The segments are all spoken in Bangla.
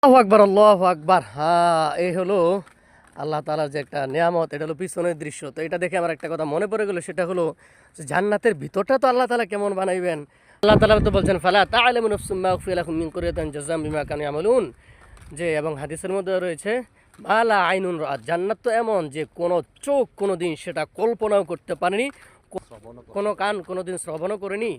আল্লাহু আকবার, আল্লাহু আকবার। হ্যাঁ, এই হলো আল্লাহ তাআলার যে একটা নিয়ামত, এটা হলো পিছনের দৃশ্য। তো এটা দেখে আমার একটা কথা মনে পড়ে গেল, সেটা হলো যে জান্নাতের ভিতরটা তো আল্লাহ তাআলা কেমন বানাইবেন। আল্লাহ তাআলা তো বলছেন, ফালা তা'লামু নাফসুম মা উখফিয়া লাহুম মিন কুররাতিন জাযাম বিমা কানু ইয়ামালুন। যে এবং হাদিসের মধ্যে রয়েছে, মা লা আইনুন রাআত, জান্নাত তো এমন যে কোনো চোখ কোনোদিন সেটা কল্পনাও করতে পারেনি, কোনো কান কোনোদিন শ্রবণও করেনি,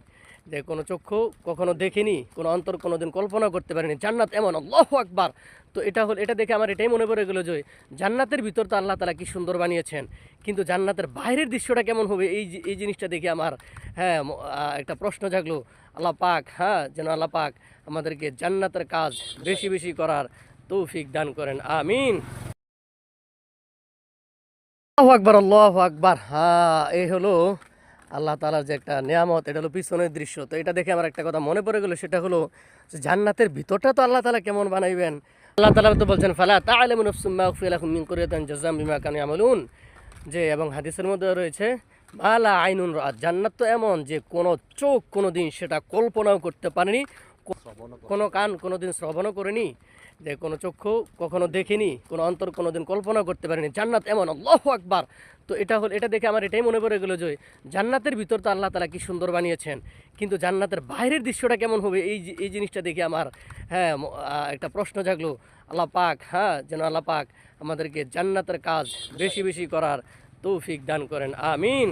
যে কোনো চক্ষু কখনো দেখিনি, কোনো অন্তর কোনোদিন কল্পনা করতে পারেনি। জান্নাত এমন, আল্লাহু আকবার। তো এটা দেখে আমার এটাই মনে পড়ে গেল যে জান্নাতের ভিতর তো আল্লাহ তাআলা কি সুন্দর বানিয়েছেন, কিন্তু জান্নাতের বাইরের দৃশ্যটা কেমন হবে, এই জিনিসটা দেখে আমার একটা প্রশ্ন জাগলো। আল্লাহ পাক, যেন আল্লাহ পাক আমাদেরকে জান্নাতের কাজ বেশি বেশি করার তৌফিক দান করেন, আমিন। আল্লাহু আকবার, আল্লাহু আকবার। এই হলো আল্লাহ তাআলার যে একটা নিয়ামত, এটা হলো পিছনের দৃশ্য। তো এটা দেখে আমার একটা কথা মনে পড়ে গেল, সেটা হলো যে জান্নাতের ভিতরটা তো আল্লাহ তাআলা কেমন বানাইবেন। আল্লাহ তাআলা তো বলছেন, ফালা তা'লামু নাফসুম মা উখফিয়া লাহুম মিন কুররাতিন জাযাম বিমা কানু ইয়ামালুন। যে এবং হাদিসের মধ্যে রয়েছে, মা লা আইনুন রাআত, জান্নাত তো এমন যে কোনো চোখ কোনোদিন সেটা কল্পনাও করতে পারেনি, কোনো কান কোনোদিন শ্রবণও করেনি, যে কোনো চক্ষু কখনো দেখিনি, কোনো অন্তর কোনোদিন কল্পনা করতে পারেনি। জান্নাত এমন, আল্লাহু আকবার। তো এটা দেখে আমার এটাই মনে পড়ে গেল যে জান্নাতের ভিতর তো আল্লাহ তাআলা কি সুন্দর বানিয়েছেন, কিন্তু জান্নাতের বাইরের দৃশ্যটা কেমন হবে, এই জিনিসটা দেখে আমার একটা প্রশ্ন জাগলো। আল্লাহ পাক, যেন আল্লাহ পাক আমাদেরকে জান্নাতের কাজ বেশি বেশি করার তৌফিক দান করেন, আমিন।